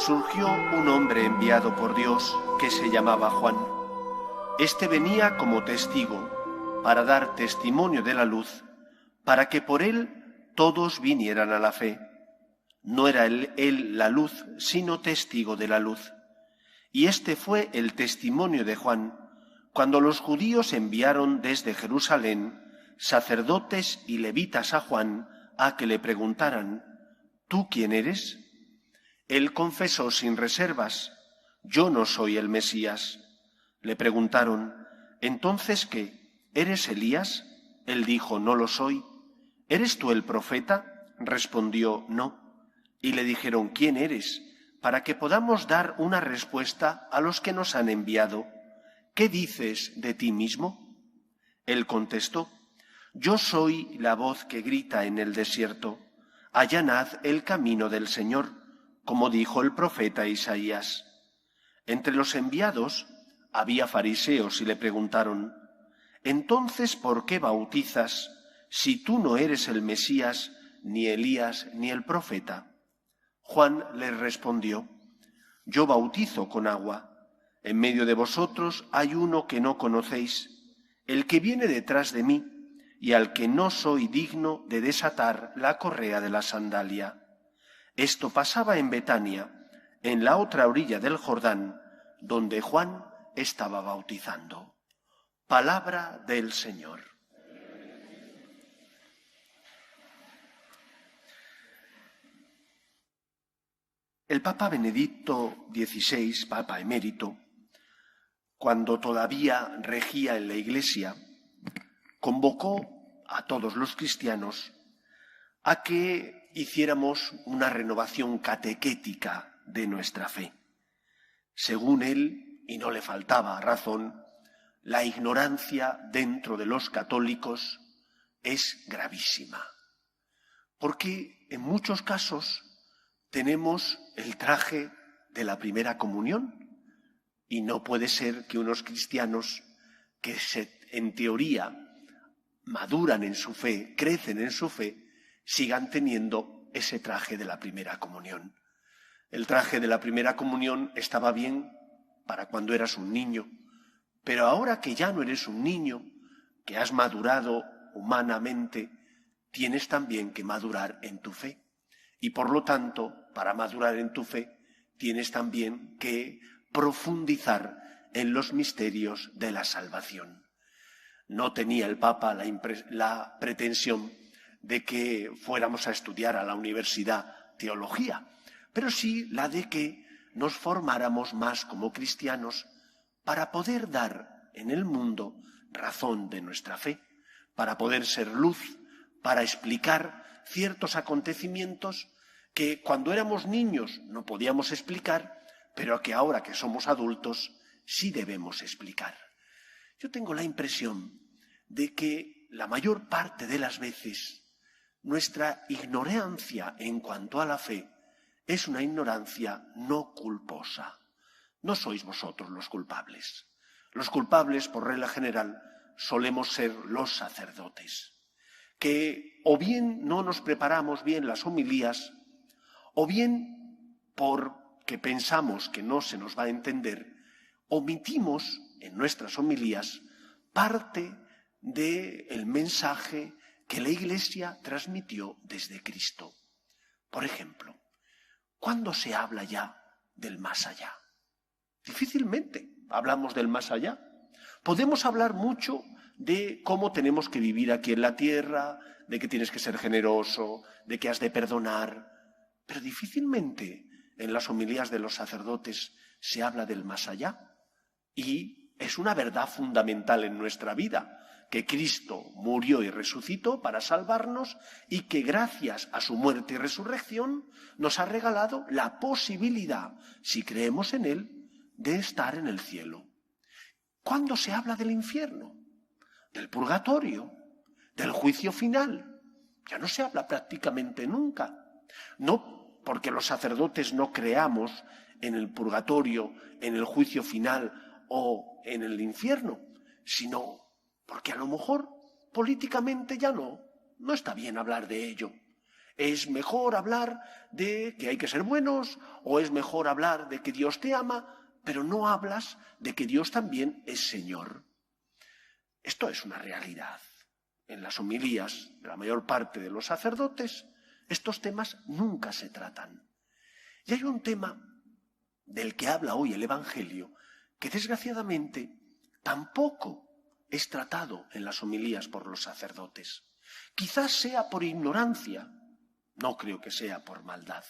surgió un hombre enviado por Dios que se llamaba Juan. Este venía como testigo para dar testimonio de la luz, para que por él todos vinieran a la fe. No era él la luz, sino testigo de la luz. Y este fue el testimonio de Juan, cuando los judíos enviaron desde Jerusalén sacerdotes y levitas a Juan a que le preguntaran: ¿tú quién eres? Él confesó sin reservas: yo no soy el Mesías. Le preguntaron: ¿entonces qué? ¿Eres Elías? Él dijo: no lo soy. ¿Eres tú el profeta? Respondió: no. Y le dijeron: ¿quién eres? Para que podamos dar una respuesta a los que nos han enviado. ¿Qué dices de ti mismo? Él contestó: yo soy la voz que grita en el desierto: allanad el camino del Señor, como dijo el profeta Isaías. Entre los enviados había fariseos y le preguntaron: entonces, ¿por qué bautizas si tú no eres el Mesías, ni Elías, ni el profeta? Juan les respondió: yo bautizo con agua. En medio de vosotros hay uno que no conocéis, el que viene detrás de mí, y al que no soy digno de desatar la correa de la sandalia. Esto pasaba en Betania, en la otra orilla del Jordán, donde Juan estaba bautizando. Palabra del Señor. El Papa Benedicto XVI, Papa emérito, cuando todavía regía en la Iglesia, convocó a todos los cristianos a que hiciéramos una renovación catequética de nuestra fe. Según él, y no le faltaba razón, la ignorancia dentro de los católicos es gravísima, porque en muchos casos tenemos el traje de la primera comunión y no puede ser que unos cristianos que en teoría maduran en su fe, crecen en su fe, sigan teniendo ese traje de la primera comunión. El traje de la primera comunión estaba bien para cuando eras un niño, pero ahora que ya no eres un niño, que has madurado humanamente, tienes también que madurar en tu fe. Y por lo tanto, para madurar en tu fe, tienes también que profundizar en los misterios de la salvación. No tenía el Papa la pretensión de que fuéramos a estudiar a la universidad teología, pero sí la de que nos formáramos más como cristianos para poder dar en el mundo razón de nuestra fe, para poder ser luz, para explicar ciertos acontecimientos que cuando éramos niños no podíamos explicar, pero que ahora que somos adultos sí debemos explicar. Yo tengo la impresión de que la mayor parte de las veces nuestra ignorancia en cuanto a la fe es una ignorancia no culposa. No sois vosotros los culpables. Los culpables, por regla general, solemos ser los sacerdotes, que o bien no nos preparamos bien las homilías, o bien porque pensamos que no se nos va a entender, omitimos en nuestras homilías parte del mensaje que la Iglesia transmitió desde Cristo. Por ejemplo, ¿cuándo se habla ya del más allá? Difícilmente hablamos del más allá. Podemos hablar mucho de cómo tenemos que vivir aquí en la tierra, de que tienes que ser generoso, de que has de perdonar, pero difícilmente en las homilías de los sacerdotes se habla del más allá. Y es una verdad fundamental en nuestra vida, que Cristo murió y resucitó para salvarnos y que gracias a su muerte y resurrección nos ha regalado la posibilidad, si creemos en Él, de estar en el cielo. ¿Cuándo se habla del infierno? Del purgatorio, del juicio final. Ya no se habla prácticamente nunca. No porque los sacerdotes no creamos en el purgatorio, en el juicio final o en el infierno, sino porque a lo mejor políticamente ya no está bien hablar de ello. ¿Es mejor hablar de que hay que ser buenos o es mejor hablar de que Dios te ama, pero no hablas de que Dios también es Señor? Esto es una realidad. En las homilías de la mayor parte de los sacerdotes, estos temas nunca se tratan. Y hay un tema del que habla hoy el Evangelio que desgraciadamente tampoco es tratado en las homilías por los sacerdotes. Quizás sea por ignorancia, no creo que sea por maldad.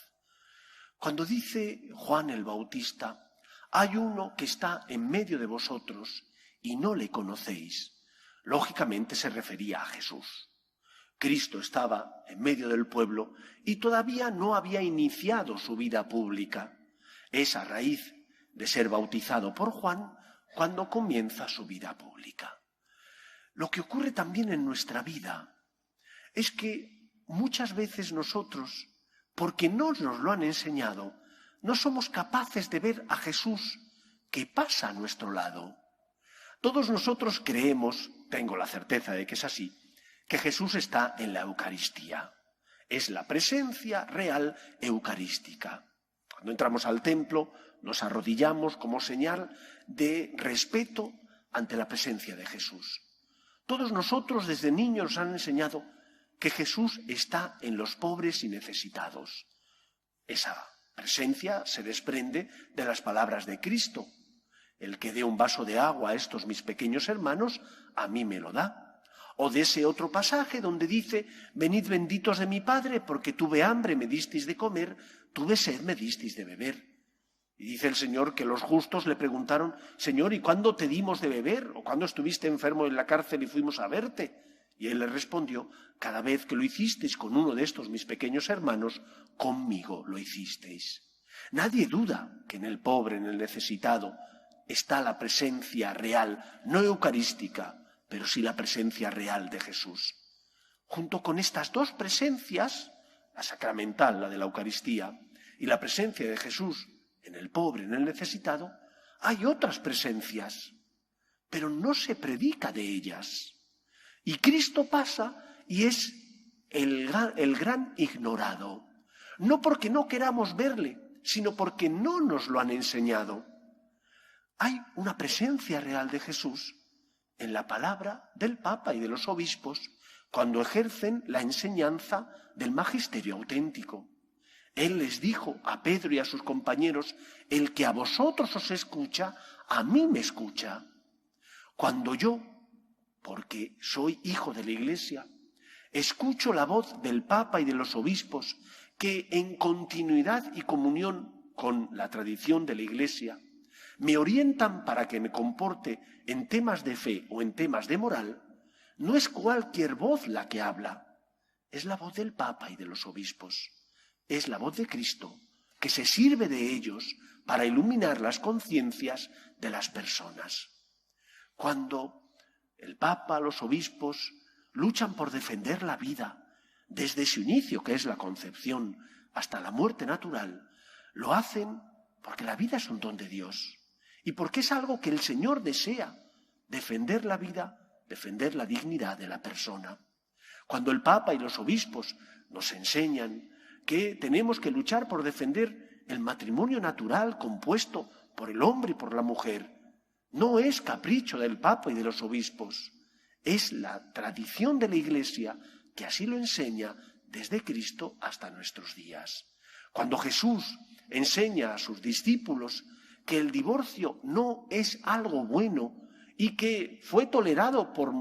Cuando dice Juan el Bautista, hay uno que está en medio de vosotros y no le conocéis, lógicamente se refería a Jesús. Cristo estaba en medio del pueblo y todavía no había iniciado su vida pública. Es a raíz de ser bautizado por Juan cuando comienza su vida pública. Lo que ocurre también en nuestra vida es que muchas veces nosotros, porque no nos lo han enseñado, no somos capaces de ver a Jesús que pasa a nuestro lado. Todos nosotros creemos, tengo la certeza de que es así, que Jesús está en la Eucaristía. Es la presencia real eucarística. Cuando entramos al templo, nos arrodillamos como señal de respeto ante la presencia de Jesús. Todos nosotros desde niños nos han enseñado que Jesús está en los pobres y necesitados. Esa presencia se desprende de las palabras de Cristo. El que dé un vaso de agua a estos mis pequeños hermanos, a mí me lo da. O de ese otro pasaje donde dice, venid benditos de mi Padre, porque tuve hambre, me disteis de comer, tuve sed, me disteis de beber. Y dice el Señor que los justos le preguntaron, Señor, ¿y cuándo te dimos de beber? ¿O cuándo estuviste enfermo en la cárcel y fuimos a verte? Y él les respondió, cada vez que lo hicisteis con uno de estos mis pequeños hermanos, conmigo lo hicisteis. Nadie duda que en el pobre, en el necesitado, está la presencia real, no eucarística, pero sí la presencia real de Jesús. Junto con estas dos presencias, la sacramental, la de la Eucaristía, y la presencia de Jesús en el pobre, en el necesitado, hay otras presencias, pero no se predica de ellas. Y Cristo pasa y es el gran ignorado, no porque no queramos verle, sino porque no nos lo han enseñado. Hay una presencia real de Jesús en la palabra del Papa y de los obispos cuando ejercen la enseñanza del magisterio auténtico. Él les dijo a Pedro y a sus compañeros, el que a vosotros os escucha, a mí me escucha. Cuando yo, porque soy hijo de la Iglesia, escucho la voz del Papa y de los obispos que en continuidad y comunión con la tradición de la Iglesia me orientan para que me comporte en temas de fe o en temas de moral, no es cualquier voz la que habla, es la voz del Papa y de los obispos, es la voz de Cristo que se sirve de ellos para iluminar las conciencias de las personas. Cuando el Papa, los obispos, luchan por defender la vida desde su inicio, que es la concepción, hasta la muerte natural, lo hacen porque la vida es un don de Dios y porque es algo que el Señor desea, defender la vida, defender la dignidad de la persona. Cuando el Papa y los obispos nos enseñan que tenemos que luchar por defender el matrimonio natural compuesto por el hombre y por la mujer, no es capricho del Papa y de los obispos, es la tradición de la Iglesia que así lo enseña desde Cristo hasta nuestros días. Cuando Jesús enseña a sus discípulos que el divorcio no es algo bueno y que fue tolerado por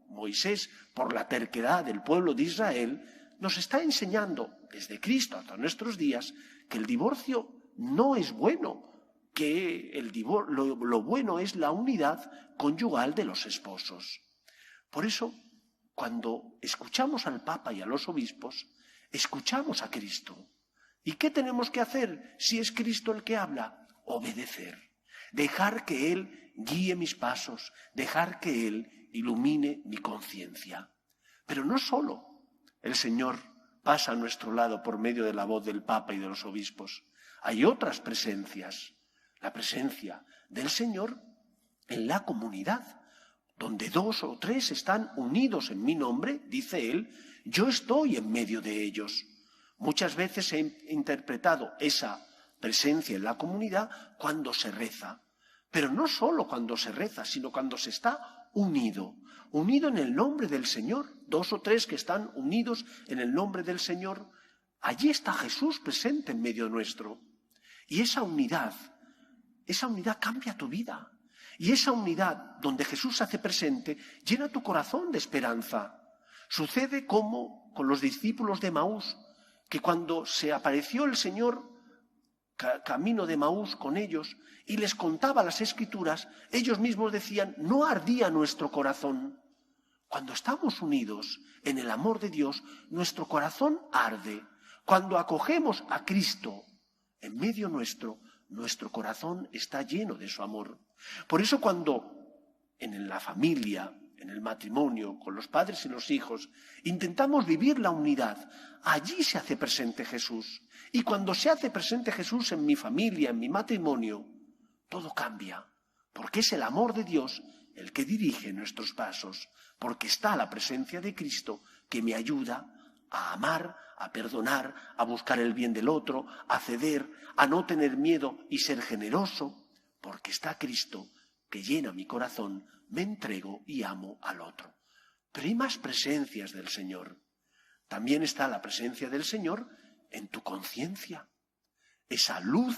Moisés por la terquedad del pueblo de Israel, nos está enseñando desde Cristo hasta nuestros días que el divorcio no es bueno, que lo bueno es la unidad conyugal de los esposos. Por eso, cuando escuchamos al Papa y a los obispos, escuchamos a Cristo. ¿Y qué tenemos que hacer si es Cristo el que habla? Obedecer, dejar que Él guíe mis pasos, dejar que Él ilumine mi conciencia. Pero no solo el Señor pasa a nuestro lado por medio de la voz del Papa y de los obispos. Hay otras presencias. La presencia del Señor en la comunidad, donde 2 o 3 están unidos en mi nombre, dice Él, yo estoy en medio de ellos. Muchas veces he interpretado esa presencia en la comunidad cuando se reza, pero no solo cuando se reza, sino cuando se está unido en el nombre del Señor. 2 o 3 que están unidos en el nombre del Señor, allí está Jesús presente en medio nuestro. Y esa unidad cambia tu vida. Y esa unidad donde Jesús se hace presente llena tu corazón de esperanza. Sucede como con los discípulos de Emaús, que cuando se apareció el Señor camino de Emaús con ellos y les contaba las Escrituras, ellos mismos decían, no ardía nuestro corazón. Cuando estamos unidos en el amor de Dios, nuestro corazón arde. Cuando acogemos a Cristo en medio nuestro, nuestro corazón está lleno de su amor. Por eso cuando en la familia, en el matrimonio, con los padres y los hijos, intentamos vivir la unidad, allí se hace presente Jesús. Y cuando se hace presente Jesús en mi familia, en mi matrimonio, todo cambia, porque es el amor de Dios el que dirige nuestros pasos, porque está la presencia de Cristo que me ayuda a amar, a perdonar, a buscar el bien del otro, a ceder, a no tener miedo y ser generoso, porque está Cristo que llena mi corazón, me entrego y amo al otro. Pero hay más presencias del Señor. También está la presencia del Señor en tu conciencia, esa luz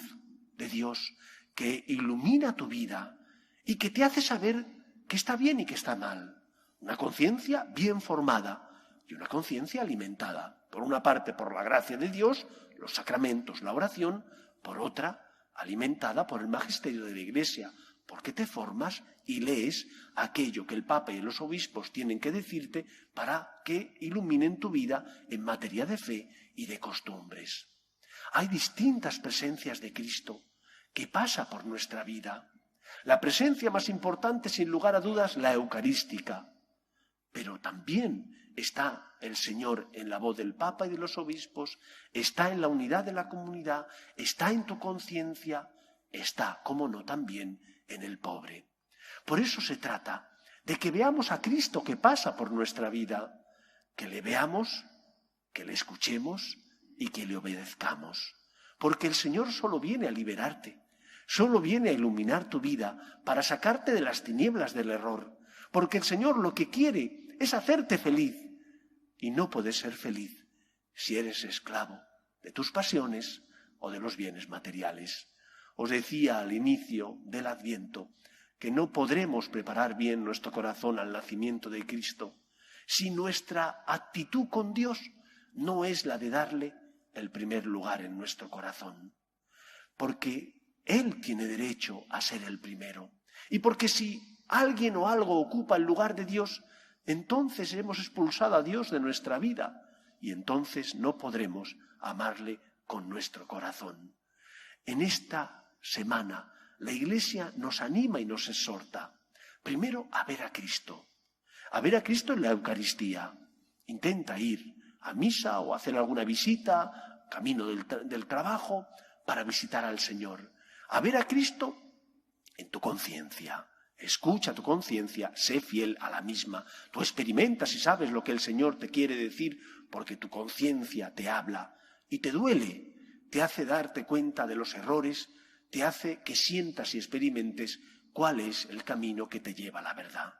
de Dios que ilumina tu vida y que te hace saber qué está bien y qué está mal. Una conciencia bien formada y una conciencia alimentada. Por una parte, por la gracia de Dios, los sacramentos, la oración; por otra, alimentada por el magisterio de la Iglesia, porque te formas y lees aquello que el Papa y los obispos tienen que decirte para que iluminen tu vida en materia de fe y de costumbres. Hay distintas presencias de Cristo que pasa por nuestra vida. La presencia más importante, sin lugar a dudas, la eucarística. Pero también está el Señor en la voz del Papa y de los obispos, está en la unidad de la comunidad, está en tu conciencia, está, como no, también en el pobre. Por eso se trata de que veamos a Cristo que pasa por nuestra vida, que le veamos, que le escuchemos y que le obedezcamos. Porque el Señor solo viene a liberarte, solo viene a iluminar tu vida para sacarte de las tinieblas del error. Porque el Señor lo que quiere es hacerte feliz. Y no puedes ser feliz si eres esclavo de tus pasiones o de los bienes materiales. Os decía al inicio del Adviento que no podremos preparar bien nuestro corazón al nacimiento de Cristo si nuestra actitud con Dios no es la de darle el primer lugar en nuestro corazón. Porque Él tiene derecho a ser el primero. Y porque si alguien o algo ocupa el lugar de Dios, entonces hemos expulsado a Dios de nuestra vida y entonces no podremos amarle con nuestro corazón. En esta semana la Iglesia nos anima y nos exhorta, primero, a ver a Cristo en la Eucaristía. Intenta ir a misa o hacer alguna visita, camino del trabajo, para visitar al Señor. A ver a Cristo en tu conciencia. Escucha tu conciencia, sé fiel a la misma. Tú experimentas y sabes lo que el Señor te quiere decir porque tu conciencia te habla y te duele, te hace darte cuenta de los errores, te hace que sientas y experimentes cuál es el camino que te lleva a la verdad.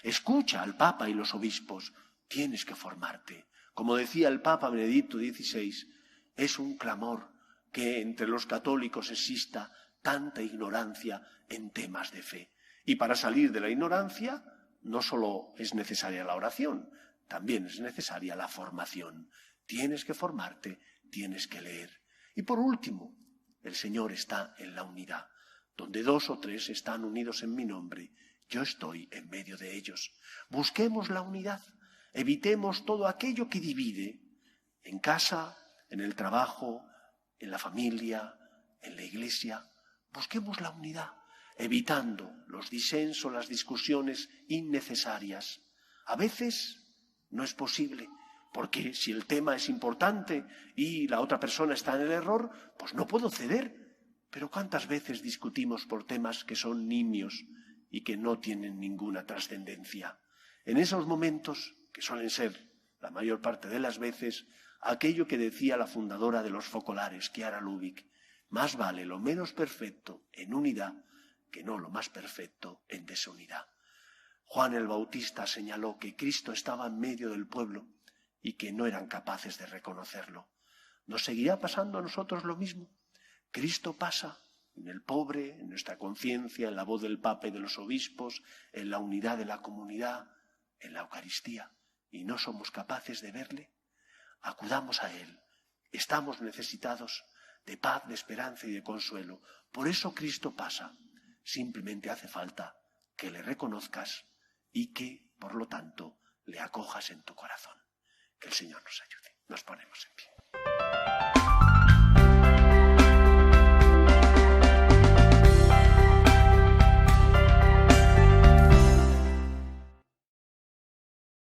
Escucha al Papa y los obispos, tienes que formarte. Como decía el Papa Benedicto XVI, es un clamor que entre los católicos exista tanta ignorancia en temas de fe. Y para salir de la ignorancia no solo es necesaria la oración, también es necesaria la formación. Tienes que formarte, tienes que leer. Y por último, el Señor está en la unidad. Donde 2 o 3 están unidos en mi nombre, yo estoy en medio de ellos. Busquemos la unidad, evitemos todo aquello que divide, en casa, en el trabajo, en la familia, en la iglesia. Busquemos la unidad, evitando los disensos, las discusiones innecesarias. A veces no es posible, porque si el tema es importante y la otra persona está en el error, pues no puedo ceder. Pero ¿cuántas veces discutimos por temas que son nimios y que no tienen ninguna trascendencia? En esos momentos, que suelen ser la mayor parte de las veces, aquello que decía la fundadora de los focolares, Chiara Lubich: más vale lo menos perfecto en unidad que no lo más perfecto en desunidad. Juan el Bautista señaló que Cristo estaba en medio del pueblo y que no eran capaces de reconocerlo. ¿Nos seguirá pasando a nosotros lo mismo? Cristo pasa en el pobre, en nuestra conciencia, en la voz del Papa y de los obispos, en la unidad de la comunidad, en la Eucaristía, y no somos capaces de verle. Acudamos a Él. Estamos necesitados de paz, de esperanza y de consuelo. Por eso Cristo pasa. Simplemente hace falta que le reconozcas y que, por lo tanto, le acojas en tu corazón. Que el Señor nos ayude. Nos ponemos en pie.